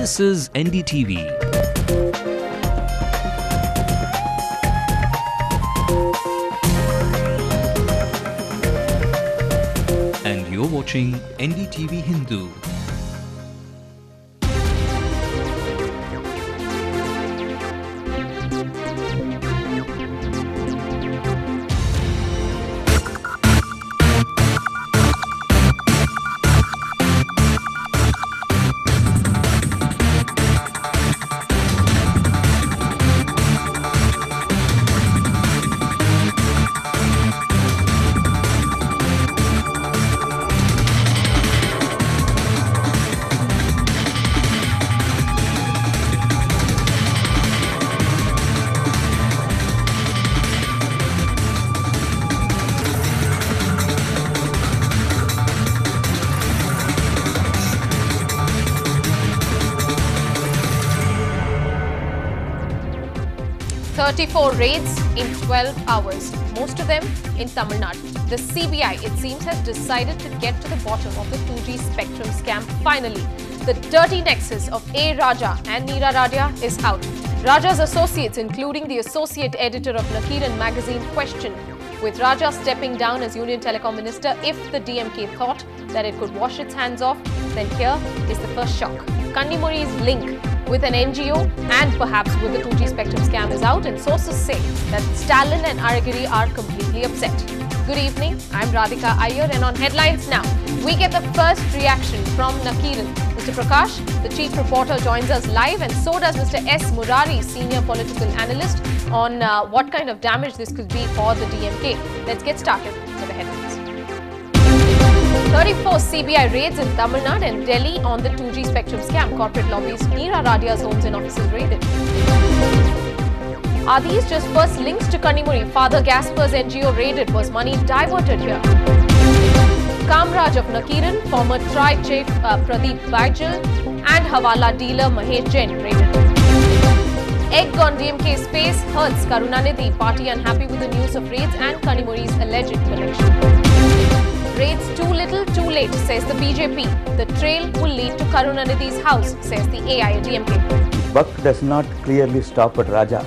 This is NDTV. And you're watching NDTV Hindu. Four raids in 12 hours, most of them in Tamil Nadu. The CBI, it seems, has decided to get to the bottom of the 2G spectrum scam finally. The dirty nexus of A. Raja and Neera Radia is out. Raja's associates, including the associate editor of Nakiran magazine, questioned, with Raja stepping down as Union Telecom Minister if the DMK thought that it could wash its hands off. Then here is the first shock. Kannimozhi's link with an NGO and perhaps with the 2G spectrum scam is out, and sources say that Stalin and Aragiri are completely upset. Good evening, I'm Radhika Iyer, and on Headlines Now, we get the first reaction from Nakiran. Mr. Prakash, the chief reporter, joins us live, and so does Mr. S. Murari, senior political analyst, on what kind of damage this could be for the DMK. Let's get started with the headlines. 34 CBI raids in Tamil Nadu and Delhi on the 2G spectrum scam. Corporate lobbyist Neera Radia's homes and offices raided. Are these just first links to Kannimozhi? Father Gasper's NGO raided. Was money diverted here? Kamraj of Nakiran, former TRI chief Pradeep Baijal and Hawala dealer Mahesh Jain raided. Egg on DMK's face hurts Karunanidhi. Party unhappy with the news of raids and Kannimozhi's alleged connection. Raids too little, too late, says the BJP. The trail will lead to Karunanidhi's house, says the AIADMK. Buck does not clearly stop at Raja.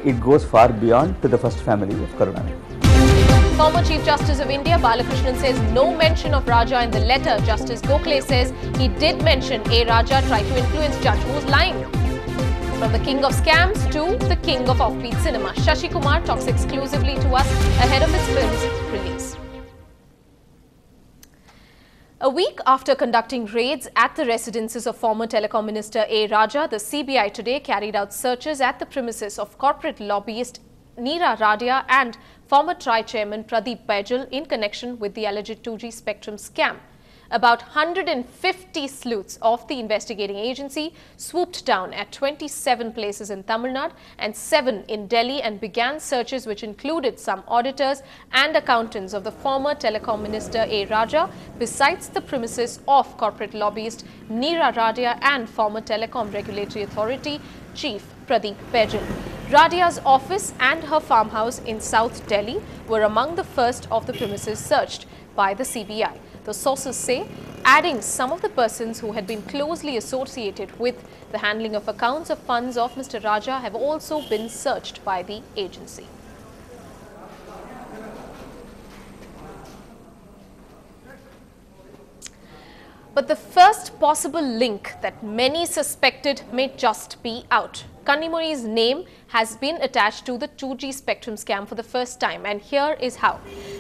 It goes far beyond to the first family of Karunanidhi. Former Chief Justice of India, Balakrishnan, says no mention of Raja in the letter. Justice Gokhale says he did mention A. Raja tried to influence judge who was lying. From the king of scams to the king of offbeat cinema, Shashi Kumar talks exclusively to us ahead of his film's release. A week after conducting raids at the residences of former Telecom Minister A. Raja, the CBI today carried out searches at the premises of corporate lobbyist Neera Radia and former TRI chairman Pradeep Baijal in connection with the alleged 2G spectrum scam. About 150 sleuths of the investigating agency swooped down at 27 places in Tamil Nadu and 7 in Delhi and began searches which included some auditors and accountants of the former Telecom Minister A. Raja, besides the premises of corporate lobbyist Neera Radia and former Telecom Regulatory Authority Chief Pradeep Baijal. Radia's office and her farmhouse in South Delhi were among the first of the premises searched by the CBI. The sources say adding some of the persons who had been closely associated with the handling of accounts of funds of Mr. Raja have also been searched by the agency. But the first possible link that many suspected may just be out. Kannimozhi's name has been attached to the 2G spectrum scam for the first time, and here is how.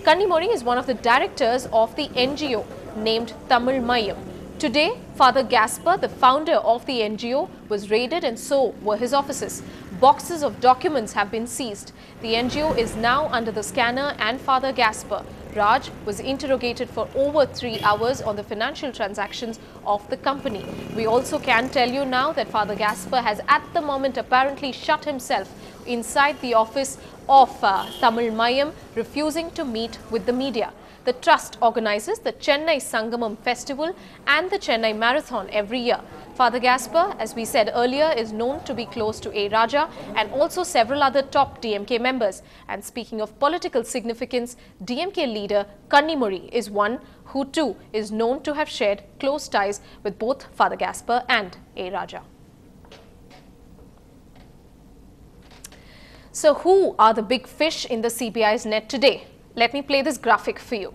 Kannimozhi is one of the directors of the NGO named Tamil Mayam. Today, Father Gasper, the founder of the NGO, was raided, and so were his offices. Boxes of documents have been seized. The NGO is now under the scanner, and Father Gasper, Raj, was interrogated for over 3 hours on the financial transactions of the company. We also can tell you now that Father Gasper has at the moment apparently shut himself inside the office of Tamil Mayam, refusing to meet with the media. The trust organizes the Chennai Sangamam Festival and the Chennai Marathon every year. Father Gaspar, as we said earlier, is known to be close to A. Raja and also several other top DMK members. And speaking of political significance, DMK leader Kannimozhi is one who too is known to have shared close ties with both Father Gaspar and A. Raja. So who are the big fish in the CBI's net today? Let me play this graphic for you.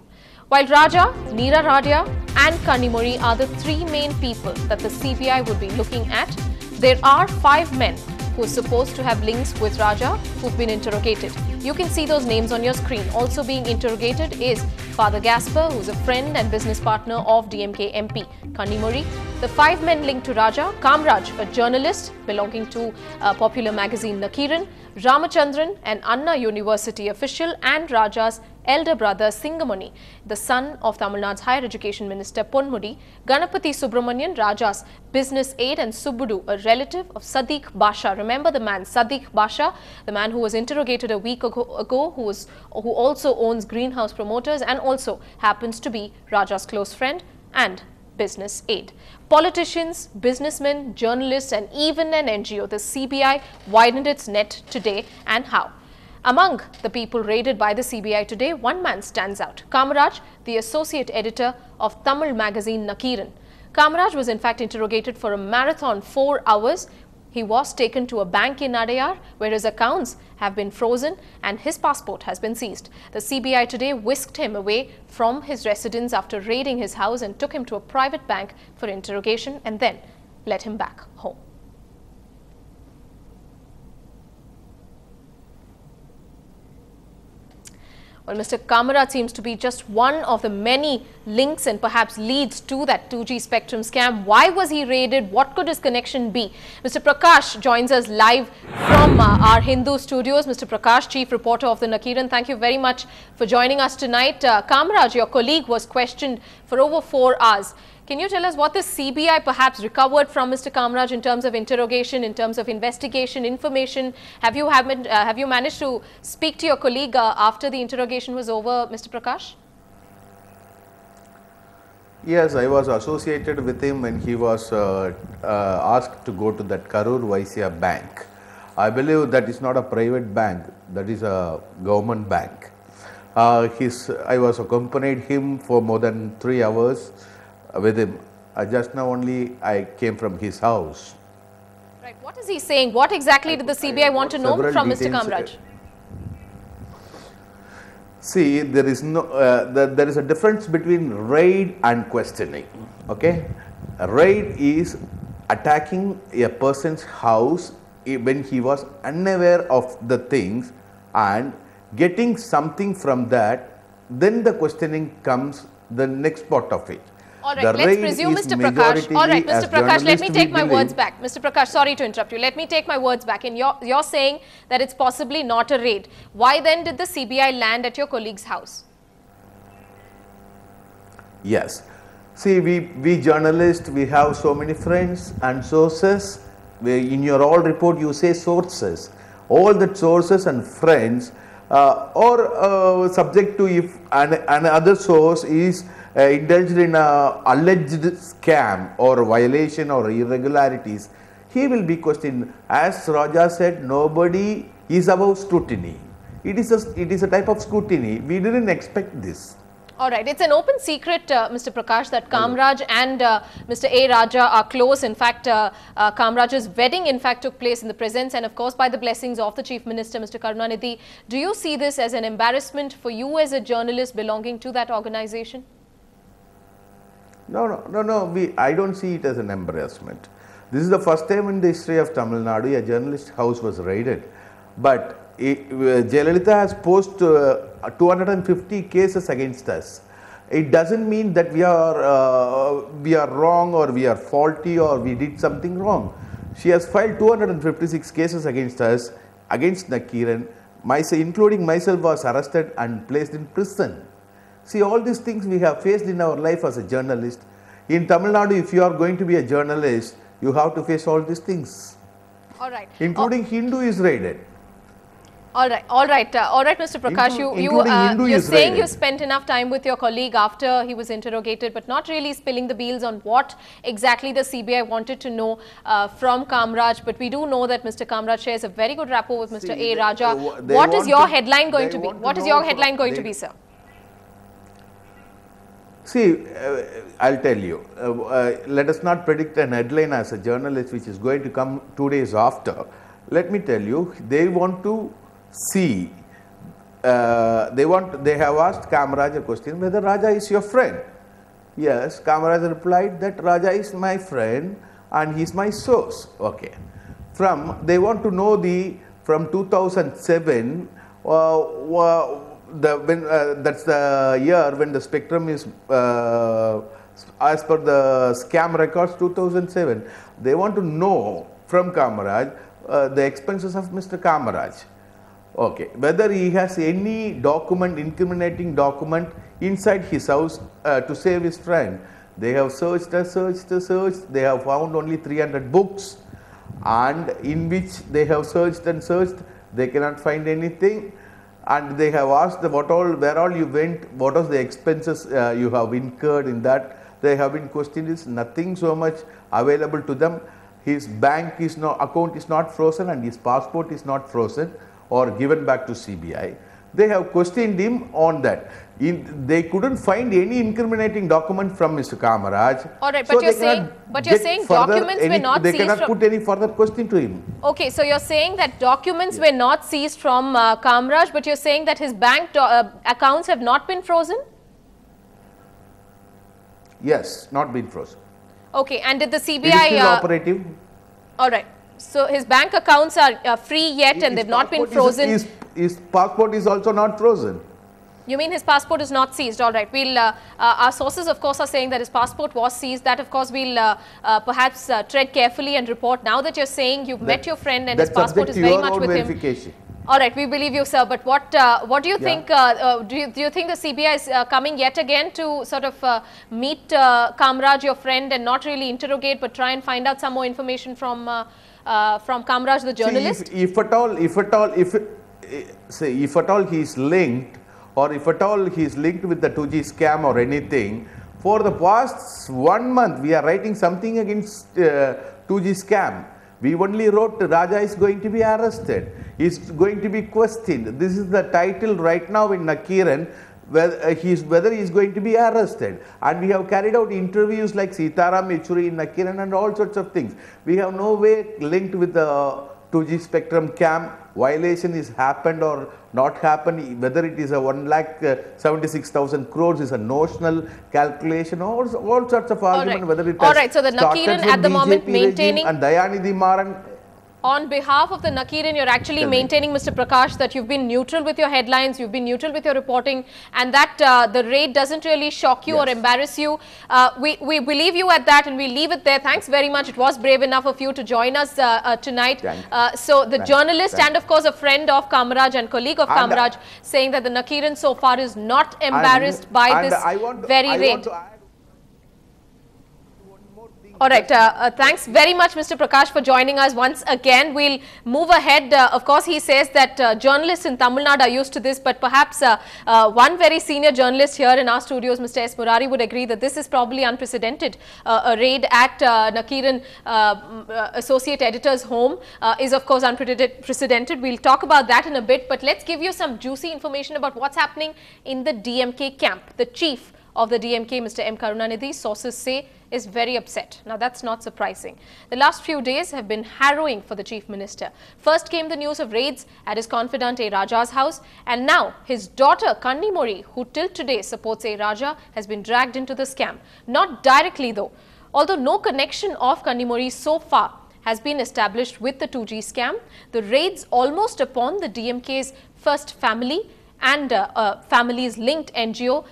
While Raja, Neera Radia and Kannimozhi are the three main people that the CBI would be looking at, there are 5 men who are supposed to have links with Raja who've been interrogated. You can see those names on your screen. Also being interrogated is Father Gaspar, who's a friend and business partner of DMK MP Kannimozhi. The 5 men linked to Raja: Kamraj, a journalist belonging to popular magazine Nakiran; Ramachandran, an Anna University official; and Raja's elder brother Singamani, the son of Tamil Nadu's Higher Education Minister Ponmudi; Ganapathy Subramanian, Raja's business aide; and Subbudu, a relative of Sadiq Basha. Remember the man, Sadiq Basha, the man who was interrogated a week ago, who also owns Greenhouse Promoters and also happens to be Raja's close friend and business aide. Politicians, businessmen, journalists and even an NGO, the CBI widened its net today. And how? Among the people raided by the CBI today, one man stands out: Kamaraj, the associate editor of Tamil magazine Nakiran. Kamaraj was in fact interrogated for a marathon 4 hours. He was taken to a bank in Adayar where his accounts have been frozen and his passport has been seized. The CBI today whisked him away from his residence after raiding his house and took him to a private bank for interrogation and then let him back home. Well, Mr. Kamaraj seems to be just one of the many links and perhaps leads to that 2G spectrum scam. Why was he raided? What could his connection be? Mr. Prakash joins us live from our Hindu studios. Mr. Prakash, chief reporter of the Nakiran, thank you very much for joining us tonight. Kamaraj, your colleague, was questioned for over 4 hours. Can you tell us what the CBI perhaps recovered from Mr. Kamaraj in terms of interrogation, in terms of investigation, information? Have you managed to speak to your colleague after the interrogation was over, Mr. Prakash? Yes, I was associated with him when he was asked to go to that Karur Vaisya bank. I believe that is not a private bank, that is a government bank. I was accompanied him for more than 3 hours with him. Just now only I came from his house. Right. What is he saying? What exactly did the CBI want to know from Mr. Kamaraj? See, there is no there is a difference between raid and questioning. Okay, a raid is attacking a person's house when he was unaware of the things and getting something from that. Then the questioning comes, the next part of it. All right, let's presume Mr. Prakash. All right, Mr. Prakash, let me take my words back. Mr. Prakash, sorry to interrupt you. Let me take my words back. And you're saying that it's possibly not a raid. Why then did the CBI land at your colleague's house? Yes. See, we journalists, we have so many friends and sources. In your all report, you say sources. All the sources and friends are subject to if another source is indulged in a alleged scam or violation or irregularities, he will be questioned. As Raja said, nobody is above scrutiny. It is a type of scrutiny. We didn't expect this. All right, it's an open secret, Mr. Prakash, that Kamraj and Mr. A. Raja are close. In fact, Kamraj's wedding, in fact, took place in the presence and, of course, by the blessings of the Chief Minister, Mr. Karunanidhi. Do you see this as an embarrassment for you as a journalist belonging to that organization? No. I don't see it as an embarrassment. This is the first time in the history of Tamil Nadu a journalist house was raided. But Jayalalitha has posted 250 cases against us. It doesn't mean that we are wrong or we are faulty or we did something wrong. She has filed 256 cases against us, against Nakiran. Including myself, was arrested and placed in prison. See, all these things we have faced in our life as a journalist. In Tamil Nadu, if you are going to be a journalist, you have to face all these things. All right. Including Hindu is raided. All right, Mr. Prakash. You're saying you spent enough time with your colleague after he was interrogated, but not really spilling the beans on what exactly the CBI wanted to know from Kamraj. But we do know that Mr. Kamraj shares a very good rapport with Mr. A. Raja. What is your headline going to be? What is your headline going to be, sir? See, I'll tell you. Let us not predict an headline as a journalist, which is going to come 2 days after. Let me tell you, they want to see, they have asked Kamraj a question whether Raja is your friend. Yes, Kamraj replied that Raja is my friend and he is my source. Okay. They want to know from 2007, that's the year when the spectrum is, as per the scam records, 2007. They want to know from Kamraj the expenses of Mr. Kamraj. Okay, whether he has any document, incriminating document inside his house to save his friend. They have searched. They have found only 300 books, and in which they have searched, they cannot find anything. And they have asked where all you went, what was the expenses you have incurred in that. They have been questioned. Is nothing so much available to them. His bank account is not frozen, and his passport is not frozen or given back to CBI. They have questioned him on that. They couldn't find any incriminating document from Mr. Kamraj. All right, but you're saying documents were not seized. They cannot put any further question to him. Okay, so you're saying that documents were not seized from Kamraj, but you're saying that his bank accounts have not been frozen? Yes, not been frozen. Okay, and did the CBI... It is still operative. All right. So his bank accounts are free yet and they've not been frozen. His passport is also not frozen. You mean his passport is not seized? All right. We'll, our sources, of course, are saying that his passport was seized. That, of course, we'll perhaps tread carefully and report. Now that you're saying you've met your friend and his passport is very much with him. All right, we believe you, sir. But what do you think? Do you think the CBI is coming yet again to sort of meet Kamraj, your friend, and not really interrogate, but try and find out some more information from Kamraj, the journalist? See, if at all he's linked, or if at all he's linked with the 2G scam or anything, for the past 1 month we are writing something against 2G scam. We only wrote Raja is going to be arrested, is going to be questioned. This is the title right now in Nakiran, whether he is going to be arrested. And we have carried out interviews like Sitaram Yechury in Nakiran and all sorts of things. We have no way linked with the 2G spectrum scam. Violation is happened or not happened, whether it is a 1,76,000 crores is a notional calculation, or all sorts of argument, whether it has so the Nakiran at the moment maintaining, and Dayanidhi Maran. On behalf of the Nakiran, you're actually maintaining, Mr. Prakash, that you've been neutral with your headlines, you've been neutral with your reporting, and that the raid doesn't really shock you or embarrass you. We believe you at that, and we leave it there. Thanks very much. It was brave enough of you to join us tonight. So the journalist and, of course, a friend of Kamraj and colleague of Kamraj, saying that the Nakiran so far is not embarrassed by this very raid. All right. Thanks very much, Mr. Prakash, for joining us once again. We'll move ahead. Of course, he says that journalists in Tamil Nadu are used to this, but perhaps one very senior journalist here in our studios, Mr. S. Murari, would agree that this is probably unprecedented. A raid at Nakiran associate editor's home is, of course, unprecedented. We'll talk about that in a bit, but let's give you some juicy information about what's happening in the DMK camp. The chief of the DMK, Mr. M. Karunanidhi, sources say, is very upset. Now, that's not surprising. The last few days have been harrowing for the Chief Minister. First came the news of raids at his confidant A. Raja's house, and now his daughter Kannimozhi, who till today supports A. Raja, has been dragged into the scam. Not directly though, although no connection of Kannimozhi so far has been established with the 2G scam. The raids almost upon the DMK's first family and families linked NGO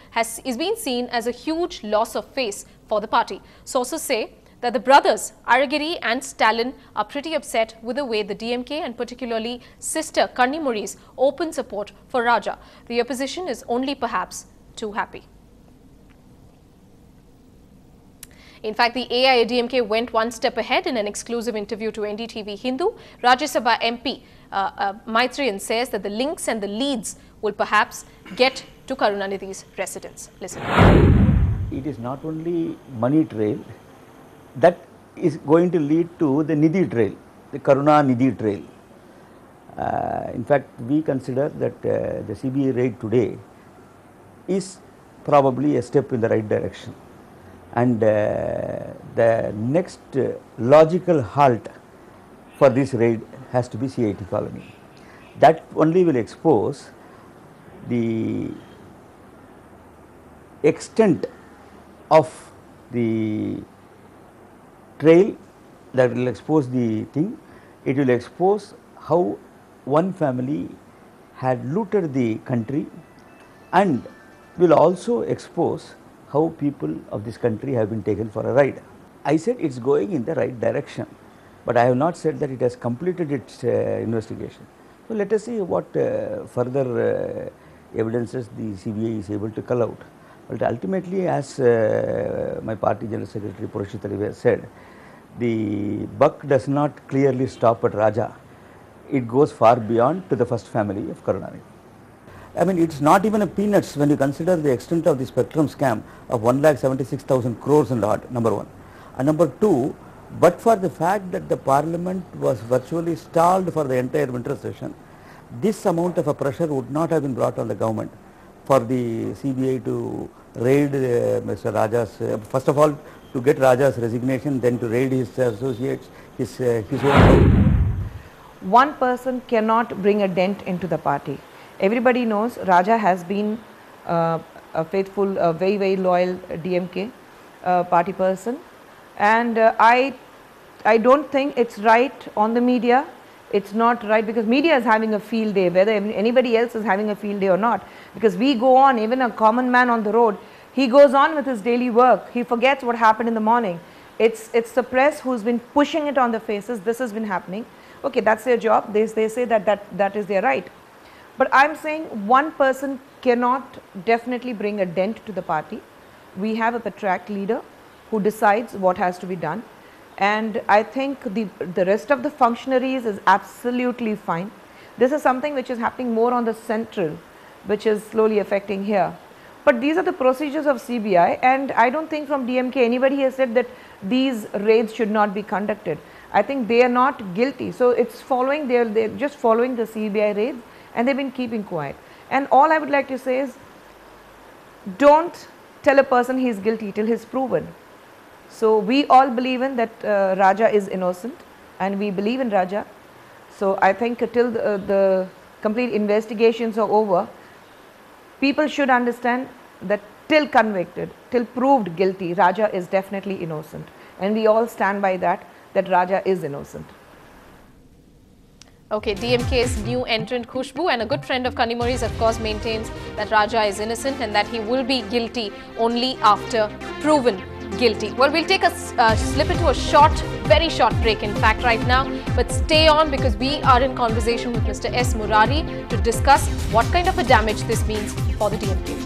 is being seen as a huge loss of face for the party. Sources say that the brothers Aragiri and Stalin are pretty upset with the way the DMK and particularly sister Kannimozhi's open support for Raja. The opposition is only perhaps too happy. In fact, the AIADMK went one step ahead in an exclusive interview to NDTV Hindu. Rajya Sabha MP Maitriyan says that the links and the leads will perhaps get to Karunanidhi's residence. Listen. It is not only money trail that is going to lead to the Nidhi trail, the Karunanidhi trail. In fact, we consider that the CBI raid today is probably a step in the right direction, and the next logical halt for this raid has to be CIT colony. That only will expose the extent of the trail, that will expose the thing. It will expose how one family had looted the country, and will also expose how people of this country have been taken for a ride. I said it is going in the right direction, but I have not said that it has completed its investigation. So let us see what further evidences the CBI is able to cull out. But ultimately, as my party General Secretary Purashit Alive said, the buck does not clearly stop at Raja. It goes far beyond to the first family of Karunanidhi. I mean, it's not even a peanuts when you consider the extent of the spectrum scam of 1,76,000 crores and odd, number one. And number two, but for the fact that the parliament was virtually stalled for the entire winter session, this amount of a pressure would not have been brought on the government for the CBI to raid Mr. Raja's, first of all to get Raja's resignation, then to raid his associates, his own. One person cannot bring a dent into the party. Everybody knows Raja has been a faithful, very, very loyal DMK party person, and I don't think it's right on the media. It's not right because media is having a field day, whether anybody else is having a field day or not, because we go on, even a common man on the road, he goes on with his daily work, he forgets what happened in the morning. It's the press who's been pushing it on the faces. This has been happening. Okay, that's their job. They say that is their right. But I'm saying one person cannot definitely bring a dent to the party. We have a patriarch leader who decides what has to be done. And I think the rest of the functionaries is absolutely fine. This is something which is happening more on the central, which is slowly affecting here. But these are the procedures of CBI, and I don't think from DMK anybody has said that these raids should not be conducted. I think they are not guilty. So it's following, they're just following the CBI raids, and they've been keeping quiet. And all I would like to say is, don't tell a person he is guilty till he's proven. So we all believe in that Raja is innocent, and we believe in Raja. So I think till the complete investigations are over, people should understand that till convicted, till proved guilty, Raja is definitely innocent. And we all stand by that Raja is innocent. Okay, DMK's new entrant Khushbu, and a good friend of Kanimozhi's, of course, maintains that Raja is innocent and that he will be guilty only after proven guilty. Well, we'll take a slip into a short, very short break in fact right now, but stay on because we are in conversation with Mr. S. Murari to discuss what kind of a damage this means for the DMK.